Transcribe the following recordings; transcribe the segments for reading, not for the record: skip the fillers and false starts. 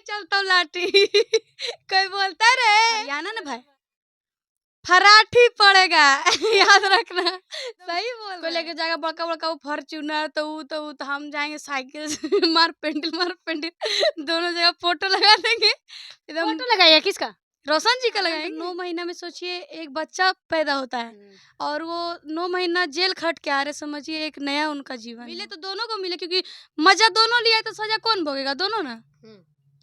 चलता हूँ लाठी। कोई बोलता है रे हरियाणा ना भाई फराठी पड़ेगा। याद रखना सही बोल कोई लेके जाएगा बड़का बड़का वो फॉर्च्यूनर तो हम जाएंगे साइकिल से। मार पेंडल दोनों जगह फोटो लगा देंगे एकदम। फोटो लगाइए किसका? रोशन जी का लगाएंगे। 9 महीना में सोचिए एक बच्चा पैदा होता है और वो 9 महीना जेल खट के आ रहे, समझिए एक नया उनका जीवन मिले तो दोनों को मिले, क्योंकि मजा दोनों लिया तो सजा कौन भोगेगा? दोनों ना।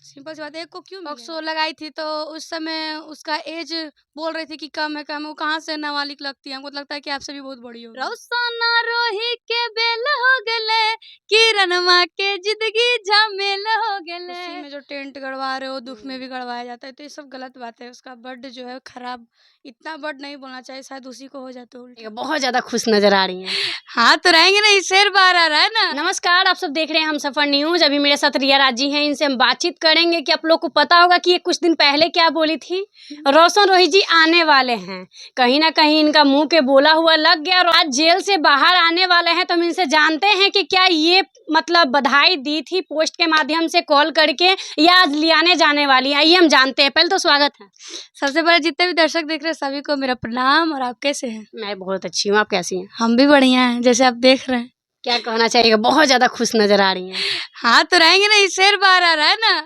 सिंपल सी बात है, एक को क्यों पॉक्सो लगाई थी तो उस समय उसका एज बोल रही थी कि कम है वो कहाँ से नाबालिग लगती है। हमको तो लगता है कि आपसे भी बहुत बड़ी हो। रोशना रोही के बेल हो गले किरण माँ के जिंदगी झमेल हो गले। उसी में जो टेंट गड़वा रहे हो दुख में भी गड़वाया जाता है, तो ये सब गलत बात है। उसका बर्ड जो है खराब, इतना बर्ड नहीं बोलना चाहिए, शायद उसी को हो जाता है। बहुत ज्यादा खुश नजर आ रही हैं। हाँ तो रहेंगे ना, शेर बाहर आ रहा है ना। नमस्कार, आप सब देख रहे हैं हम सफर न्यूज। अभी मेरे साथ रिया राजी हैं, इनसे हम बातचीत करेंगे कि आप लोग को पता होगा कि ये कुछ दिन पहले क्या बोली थी। रोशन रोही जी आने वाले हैं, कहीं ना कहीं इनका मुंह के बोला हुआ लग गया और आज जेल से बाहर आने वाले हैं। तो हम इनसे जानते हैं कि क्या ये मतलब बधाई दी थी पोस्ट के माध्यम से कॉल करके या आज लियाने जाने वाली है, आइए हम जानते हैं। पहले तो स्वागत है। सबसे पहले जितने भी दर्शक देख रहे हैं सभी को मेरा प्रणाम। और आप कैसे हैं? मैं बहुत अच्छी हूँ, आप कैसी हैं? हम भी बढ़िया हैं, जैसे आप देख रहे हैं। क्या कहना चाहिएगा? बहुत ज्यादा खुश नजर आ रही हैं। हाँ तो रहेंगे ना, शेर बाहर आ रहा है ना।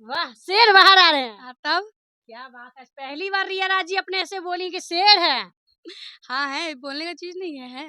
वाह, शेर बाहर आ रहे हैं। हाँ तब क्या बात है, पहली बार रिया राजी अपने ऐसे बोली कि शेर है। हाँ है, बोलने का चीज नहीं है।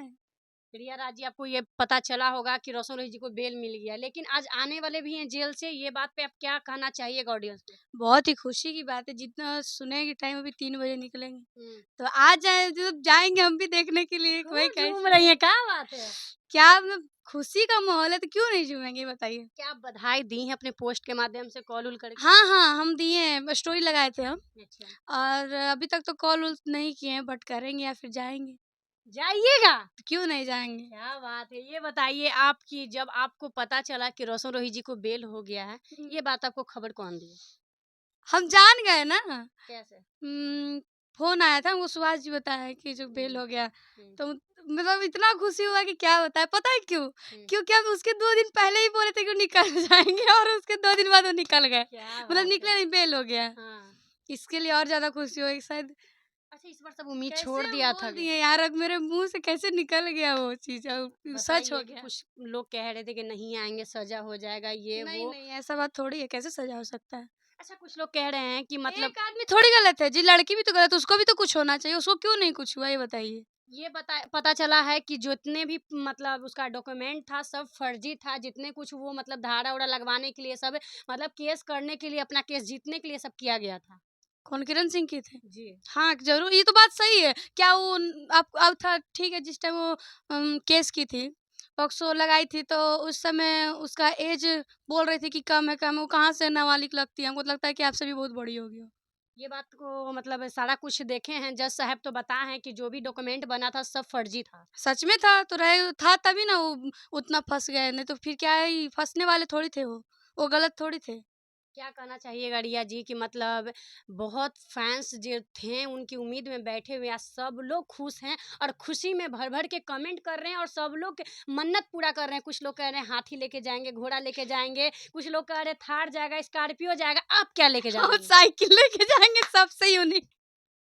रिया राजी, आपको ये पता चला होगा कि रोशन रोही जी को बेल मिल गया, लेकिन आज आने वाले भी हैं जेल से। ये बात पे आप क्या कहना चाहिएगा ऑडियंस को? बहुत ही खुशी की बात है, जितना सुनेगी टाइम अभी 3 बजे निकलेंगे तो आज जाए जब जाएंगे हम भी देखने के लिए। कोई झूम रही है, क्या बात है। क्या मतलब खुशी का माहौल है तो क्यों नहीं झूमेंगे बताइए। क्या आप बधाई दी हैं अपने पोस्ट के माध्यम से, कॉल उल करके? हाँ हम दिए हैं, स्टोरी लगाए थे हम। अच्छा। और अभी तक तो कॉल उल नहीं किए हैं, बट करेंगे या फिर जाएंगे। जाइएगा? तो क्यों नहीं जाएंगे। क्या बात है। ये बताइए आपकी, जब आपको पता चला कि रोशन रोही जी को बेल हो गया है, ये बात आपको खबर कौन दी? हम जान गए ना। कैसे? फोन आया था हमको, सुभाष जी बताया कि जो बेल हो गया। तो मतलब इतना खुशी हुआ कि क्या बताया। पता है क्यों? क्योंकि हम उसके 2 दिन पहले ही बोले थे कि निकल जाएंगे और उसके 2 दिन बाद वो निकल गए। मतलब निकले नहीं, बेल हो गया। इसके लिए और ज्यादा खुशी हुई शायद। अच्छा, इस बार सब उम्मीद छोड़ दिया था दिए यार, अब मेरे मुंह से कैसे निकल गया वो चीज, सच हो गया। कुछ लोग कह रहे थे कि नहीं आएंगे, सजा हो जाएगा, ये नहीं वो। नहीं, ऐसा बात थोड़ी है, कैसे सजा हो सकता है। अच्छा, कुछ लोग कह रहे हैं कि मतलब एक आदमी थोड़ी गलत है जी, लड़की भी तो गलत, उसको भी तो कुछ होना चाहिए। उसको क्यों नहीं कुछ हुआ ये बताइए। ये पता चला है कि जितने भी मतलब उसका डॉक्यूमेंट था सब फर्जी था, जितने कुछ वो मतलब धारा उड़ा लगवाने के लिए सब मतलब केस करने के लिए, अपना केस जीतने के लिए सब किया गया था। कौन? किरण सिंह की थे जी। हाँ जरूर, ये तो बात सही है। क्या वो आप अब था ठीक है, जिस टाइम वो केस की थी, पॉक्सो लगाई थी तो उस समय उसका एज बोल रही थी कि कम है वो कहाँ से नाबालिग लगती है। हमको तो लगता है कि आपसे भी बहुत बड़ी होगी वो। ये बात को मतलब सारा कुछ देखे हैं, जज साहब तो बताए हैं कि जो भी डॉक्यूमेंट बना था सब फर्जी था। सच में था तो रहे था तभी ना वो उतना फंस गए, नहीं तो फिर क्या है, फंसने वाले थोड़ी थे वो गलत थोड़ी थे। क्या कहना चाहिएगा रिया जी कि मतलब बहुत फैंस जो थे उनकी उम्मीद में बैठे हुए हैं, सब लोग खुश हैं और खुशी में भर भर के कमेंट कर रहे हैं और सब लोग मन्नत पूरा कर रहे हैं। कुछ लोग कह रहे हैं हाथी लेके जाएंगे, घोड़ा लेके जाएंगे, कुछ लोग कह रहे हैं थार जाएगा, स्कॉर्पियो जाएगा, आप क्या लेके जाएंगे? साइकिल लेके जाएंगे, सबसे यूनिक।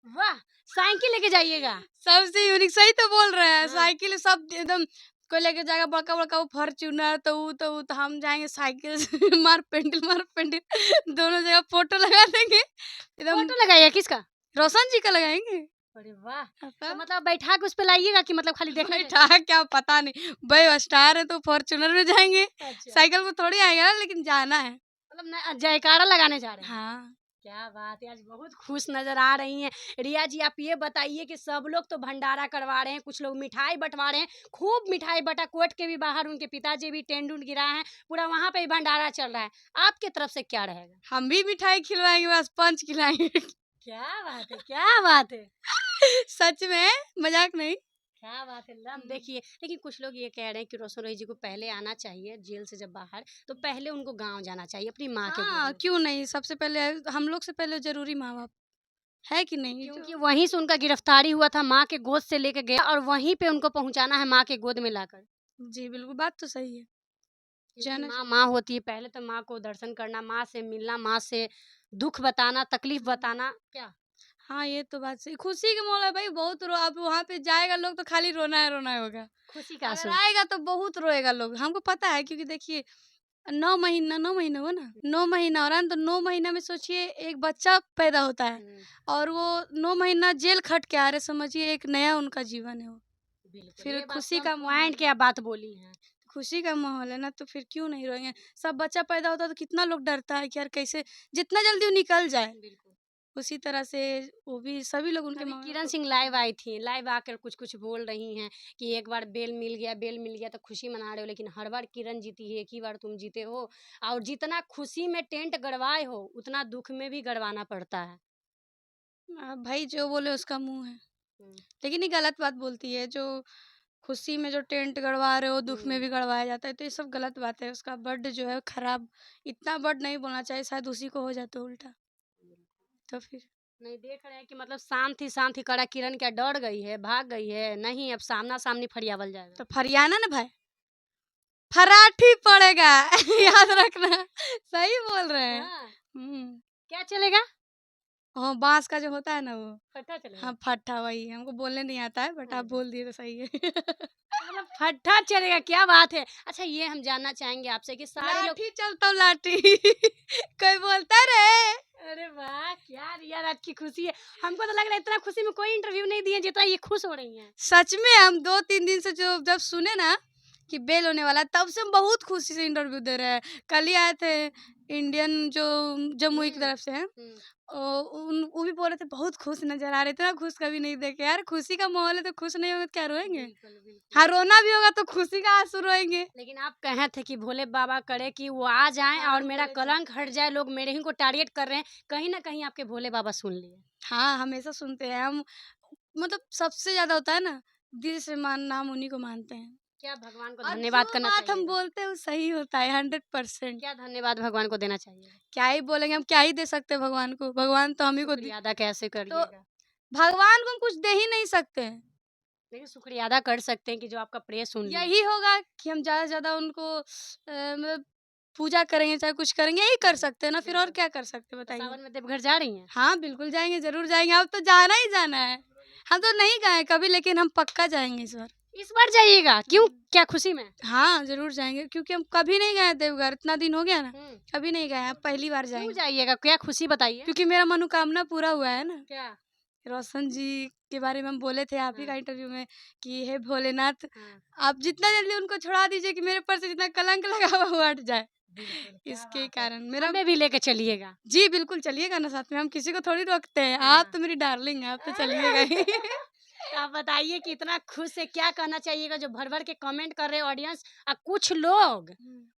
वाह, साइकिल लेके जाइएगा? सबसे यूनिक, सही तो बोल रहे हैं। साइकिल सब एकदम कोई लेके जाएगा बड़का बड़का वो फॉर्च्यूनर तो हम जाएंगे साइकिल से। मार पेंडल दोनों जगह फोटो लगा देंगे एकदम। फोटो लगाइए किसका? रोशन जी का लगाएंगे। अरे वाह, हाँ, तो तब मतलब बैठा के उस पे लाइएगा कि मतलब खाली देखने? बैठा क्या पता नहीं भाई, स्टार है तो फॉर्च्यूनर में जाएंगे। अच्छा। साइकिल में थोड़ी आएगा ना, लेकिन जाना है। मतलब जयकारा लगाने जा रहे हैं? हाँ क्या बात है, आज बहुत खुश नजर आ रही हैं रिया जी। आप ये बताइए कि सब लोग तो भंडारा करवा रहे हैं, कुछ लोग मिठाई बंटवा रहे हैं, खूब मिठाई बटा, कोर्ट के भी बाहर उनके पिताजी भी टेंट उंट गिरा है, पूरा वहाँ पे भी भंडारा चल रहा है। आपके तरफ से क्या रहेगा? हम भी मिठाई खिलवाएंगे, बस पंच खिलाएंगे। क्या बात है, क्या बात है। सच में, मजाक नहीं। क्या बात है। देखिए, लेकिन कुछ लोग ये कह रहे हैं कि रोशन रोही जी को पहले आना चाहिए जेल से, जब बाहर तो पहले उनको गांव जाना चाहिए अपनी माँ के गोद हाँ में। क्यों नहीं, सबसे पहले हम लोग से पहले जरूरी माँ बाप है कि नहीं। क्योंकि वहीं से उनका गिरफ्तारी हुआ था, माँ के गोद से लेके गया और वहीं पे उनको पहुंचाना है माँ के गोद में लाकर। जी बिल्कुल, बात तो सही है। जाना माँ माँ होती है, पहले तो माँ को दर्शन करना, माँ से मिलना, माँ से दुख बताना, तकलीफ बताना क्या। हाँ, ये तो बात सही। खुशी के माहौल है भाई, बहुत रो अब वहाँ पे जाएगा लोग तो खाली रोना है होगा। खुशी का अगर आंसू। आएगा तो बहुत रोएगा लोग, हमको पता है क्योंकि देखिए 9 महीना हुआ ना, 9 महीना हो रहा है ना, तो 9 महीना में सोचिए एक बच्चा पैदा होता है और वो 9 महीना जेल खट के आ रहे, समझिए एक नया उनका जीवन है वो। बिल्कुल, फिर ये बात खुशी तो का हम माहौल पॉइंट है। की आप बात बोली हैं। खुशी का माहौल है ना, तो फिर क्यों नहीं रोएंगे। सब बच्चा पैदा होता है तो कितना लोग डरता है कि यार कैसे, जितना जल्दी वो निकल जाए, बिल्कुल। उसी तरह से वो भी सभी लोग उनके अभी माँ किरण सिंह लाइव आई थी, लाइव आकर कुछ बोल रही हैं कि एक बार बेल मिल गया तो खुशी मना रहे हो, लेकिन हर बार किरण जीती है, एक ही बार तुम जीते हो, और जितना खुशी में टेंट गड़वाए हो उतना दुख में भी गड़वाना पड़ता है। भाई जो बोले उसका मुंह है, हम्म, लेकिन ये गलत बात बोलती है। जो खुशी में जो टेंट गड़वा रहे हो, दुख में भी हम्म, गड़वाया जाता है, तो ये सब गलत बात है। उसका बर्ड जो है खराब, इतना बर्ड नहीं बोलना चाहिए, शायद उसी को हो जाता उल्टा। तो फिर नहीं देख रहे हैं कि मतलब शांति ही करा, किरण क्या डर गई है, भाग गई है, नहीं अब सामना सामनी फरियावल जाएगा। तो फरियाना ना भाई, फराठी पड़ेगा याद रखना, सही बोल रहे हैं। हाँ, हम्म। क्या चलेगा। हाँ, बांस का जो होता है ना वो, फट्टा चलेगा। हाँ फट्टा, वही हमको बोलने नहीं आता है, बट आप बोल दिए तो सही है। मतलब फट्टा चलेगा, क्या बात है। अच्छा ये हम जानना चाहेंगे आपसे कि सारे लोग, लाठी चलता हूँ लाठी कोई बोलता रहे। अरे वाह क्या रिया रात की खुशी है। हमको तो लग रहा है इतना खुशी में कोई इंटरव्यू नहीं दिए जितना ये खुश हो रही हैं। सच में हम 2-3 दिन से जो जब सुने ना कि बेल होने वाला है, तब से हम बहुत खुशी से इंटरव्यू दे रहे हैं। कल ही आए थे इंडियन जो जमुई की तरफ से हैं, वो भी बोल रहे थे बहुत खुश नजर आ रहे थे, इतना खुश कभी नहीं देखे यार। खुशी का माहौल है तो खुश नहीं होंगे तो क्या रोएंगे। बिल्कुल बिल्कुल। हाँ, रोना भी होगा तो खुशी का आंसू रोएंगे। लेकिन आप कहे थे कि भोले बाबा करे कि वो आ जाएं हाँ, और वो मेरा बोले थे। कलंक हट जाए, लोग मेरे ही को टारगेट कर रहे हैं, कहीं ना कहीं आपके भोले बाबा सुन लिए। हाँ, हमेशा सुनते हैं हम, मतलब सबसे ज्यादा होता है ना, दिल से मानना, हम उन्हीं को मानते हैं। क्या भगवान को और धन्यवाद जो करना बात हम चाहिए। बोलते हैं वो सही होता है 100%। क्या धन्यवाद भगवान को देना चाहिए। क्या ही बोलेंगे, हम क्या ही दे सकते हैं भगवान को, भगवान तो हम ही को शुक्रिया अदा कैसे तो करिएगा। भगवान को हम कुछ दे ही नहीं सकते हैं। लेकिन शुक्रिया अदा कर सकते हैं कि जो आपका प्रे सुन लिए। यही होगा कि हम ज़्यादा से ज़्यादा उनको मतलब पूजा करेंगे, चाहे कुछ करेंगे, यही कर सकते हैं ना, फिर और बिल्कुल। क्या कर सकते हैं तो बताइए। सावन में देवघर जा रही हैं। हाँ, बिल्कुल जाएँगे, ज़रूर जाएँगे, अब तो जाना ही जाना है। हम तो नहीं गए कभी, लेकिन हम पक्का जाएँगे इस बार। इस बार जाइएगा क्यों, क्या खुशी में। हाँ, ज़रूर जाएँगे क्योंकि हम कभी नहीं गए हैं देवघर, इतना दिन हो गया ना, हम्म, कभी नहीं गए हैं, अब पहली बार क्यों जाएँगे। जाइएगा, क्या खुशी बताइए। क्योंकि मेरा मनोकामना पूरा हुआ है ना। क्या। रोशन जी के बारे में हम बोले थे आप ही का हाँ, इंटरव्यू में कि हे भोलेनाथ, हाँ, आप जितना जल्दी उनको छुड़ा दीजिए कि मेरे पर से जितना कलंक लगा हुआ वो हट जाए। बिल्कुल क्या इसके बात है। कारण मेरा हमें भी लेके चलिएगा। जी बिल्कुल चलिएगा ना साथ में, हम किसी को थोड़ी रोकते हैं। हाँ। आप तो मेरी डार्लिंग हैं, आप तो चलिएगा ही। तो आप बताइए कि इतना खुश है, क्या कहना चाहिएगा जो भर भर के कमेंट कर रहे हैं ऑडियंस, और कुछ लोग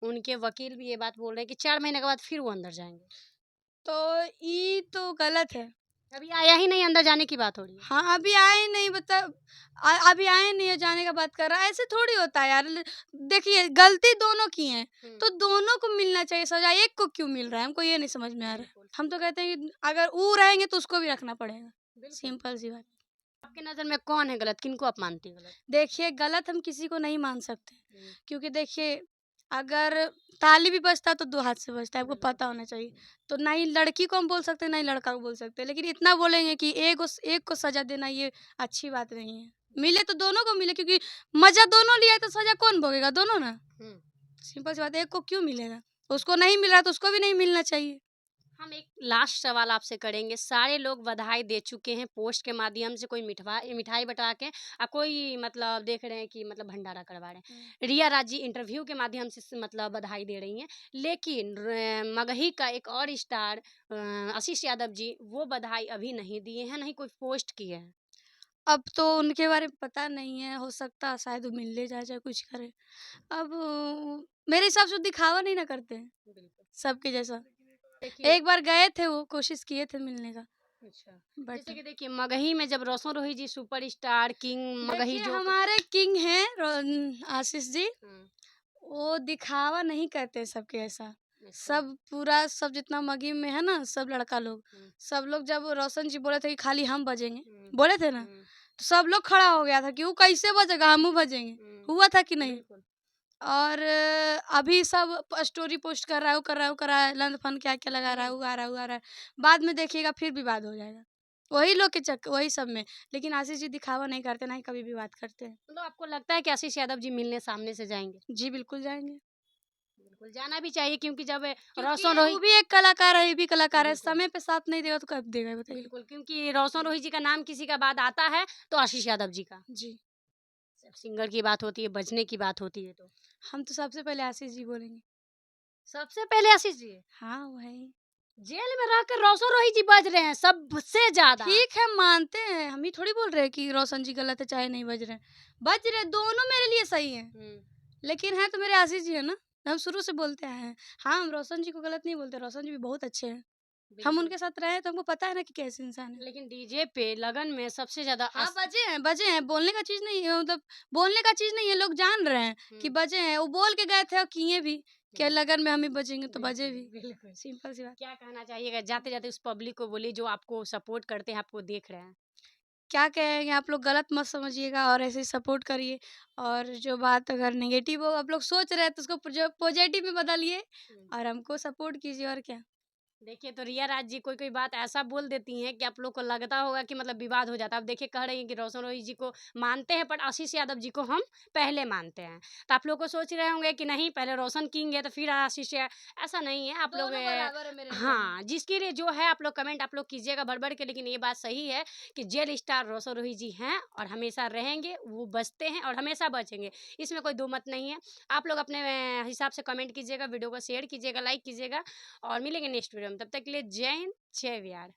उनके वकील भी ये बात बोल रहे हैं कि 4 महीने के बाद फिर वो अंदर जाएंगे। तो ये तो गलत है। अभी आया ही नहीं, अंदर जाने की बात हो रही है। हाँ, अभी आए नहीं, बता अभी आए नहीं है, जाने का बात कर रहा है, ऐसे थोड़ी होता है यार। देखिए गलती दोनों की है, तो दोनों को मिलना चाहिए सजा, एक को क्यों मिल रहा है, हमको ये नहीं समझ में आ रहा है। बिल्कुल हम तो कहते हैं कि अगर वो रहेंगे तो उसको भी रखना पड़ेगा, बिल्कुल। सिंपल सी बात। आपके नजर में कौन है गलत, किनको आप मानती हैं गलत। देखिए गलत हम किसी को नहीं मान सकते, क्योंकि देखिए अगर ताली भी बजता है तो 2 हाथ से बजता है, आपको बिल्कुल। पता होना चाहिए। तो ना ही लड़की को हम बोल सकते हैं, ना ही लड़का को बोल सकते हैं, लेकिन इतना बोलेंगे कि एक को सजा देना ये अच्छी बात नहीं है। मिले तो दोनों को मिले, क्योंकि मजा दोनों लिया है तो सजा कौन भोगेगा, दोनों ना। सिंपल सी बात है, एक को क्यों मिलेगा, उसको नहीं मिल रहा तो उसको भी नहीं मिलना चाहिए। हम एक लास्ट सवाल आपसे करेंगे, सारे लोग बधाई दे चुके हैं पोस्ट के माध्यम से, कोई मिठाई बटा के, कोई मतलब देख रहे हैं कि मतलब भंडारा करवा रहे हैं। रिया राजी इंटरव्यू के माध्यम से मतलब बधाई दे रही हैं, लेकिन मगही का एक और स्टार आशीष यादव जी वो बधाई अभी नहीं दिए हैं, नहीं कोई पोस्ट किए हैं। अब तो उनके बारे में पता नहीं है, हो सकता है शायद वो मिलने जाए चाहे कुछ करे। अब मेरे हिसाब से वो दिखावा नहीं ना करते हैं बिल्कुल। सबके जैसा। देखिए। एक बार गए थे, वो कोशिश किए थे मिलने का, अच्छा। बट जैसे कि देखिए मगही में जब रोशन रोही जी सुपरस्टार किंग मगही देखिए जो हमारे किंग हैं आशीष जी, हाँ, वो दिखावा नहीं करते सबके ऐसा। अच्छा। सब पूरा सब जितना मगी में है ना, सब लड़का लोग, सब लोग जब रोशन जी बोले थे कि खाली हम बजेंगे, बोले थे ना, तो सब लोग खड़ा हो गया था कि वो कैसे बजेगा, हम बजेंगे, हुआ था कि नहीं। बिल्कुल। और अभी सब स्टोरी पोस्ट कर रहा है, वो कर रहा है, वो कर रहा है, लंद फंद क्या क्या लगा रहा है, उगा रहा है, उगा रहा है। बाद में देखिएगा फिर विवाद हो जाएगा वही लोग के चक्कर, वही सब में। लेकिन आशीष जी दिखावा नहीं करते, ना ही कभी भी बात करते हैं। मतलब आपको लगता है कि आशीष यादव जी मिलने सामने से जाएंगे? जी बिल्कुल जाएंगे, बिल्कुल जाना भी चाहिए, क्योंकि जब क्योंकि रोशन वो रोही भी एक कलाकार है, ये भी कलाकार है। बिल्कुल समय पे साथ नहीं देगा तो कब देगा बताइए। बिल्कुल, क्योंकि रोशन रोही जी का नाम किसी का बाद आता है तो आशीष यादव जी का। जी, सिंगर की बात होती है, बजने की बात होती है, तो हम तो सबसे पहले आशीष जी बोलेंगे। सबसे पहले आशीष जी। हाँ वही। जेल में रहकर रोशन रोही जी बज रहे हैं सबसे ज्यादा। ठीक है, मानते हैं, हम ही थोड़ी बोल रहे हैं कि रोशन जी गलत है चाहे नहीं बज रहे हैं। बज रहे दोनों मेरे लिए सही है, लेकिन है तो मेरे आशीष जी है ना, हम शुरू से बोलते आए हैं। हाँ, हम रोशन जी को गलत नहीं बोलते, रोशन जी भी बहुत अच्छे हैं। हम बिल्कुल। उनके साथ रहे तो हमको पता है ना कि कैसे इंसान है। लेकिन डीजे पे लगन में सबसे ज्यादा हाँ, बजे हैं, बोलने का चीज़ नहीं है, मतलब बोलने का चीज़ नहीं है, लोग जान रहे हैं कि बजे हैं। वो बोल के गए थे और किए भी कि लगन में हम ही बजेंगे तो बजे भी। बिल्कुल। सिंपल सी बात। क्या कहना चाहिएगा जाते जाते उस पब्लिक को, बोलिए जो आपको सपोर्ट करते हैं, आपको देख रहे हैं? क्या कहेंगे, आप लोग गलत मत समझिएगा और ऐसे ही सपोर्ट करिए। और जो बात अगर नेगेटिव हो, आप लोग सोच रहे हैं तो उसको जो पॉजिटिव में बदलिए और हमको सपोर्ट कीजिए और क्या। देखिए, तो रिया राज जी कोई कोई बात ऐसा बोल देती हैं कि आप लोग को लगता होगा कि मतलब विवाद हो जाता है। अब देखिए, कह रही हैं कि रोशन रोही जी को मानते हैं, पर आशीष यादव जी को हम पहले मानते हैं। तो आप लोग को सोच रहे होंगे कि नहीं, पहले रोशन किंग है तो फिर आशीष ऐसा नहीं है। आप लोग दोनों बराबर है मेरे नज़र में। हाँ, जिसके लिए जो है आप लोग कमेंट आप लोग कीजिएगा बढ़ के, लेकिन ये बात सही है कि जेल स्टार रोशन रोही जी हैं और हमेशा रहेंगे, वो बचते हैं और हमेशा बचेंगे, इसमें कोई दो मत नहीं है। आप लोग अपने हिसाब से कमेंट कीजिएगा, वीडियो को शेयर कीजिएगा, लाइक कीजिएगा, और मिलेंगे नेक्स्ट वीडियो में। तब तक के लिए जय हिंद, जय बिहार।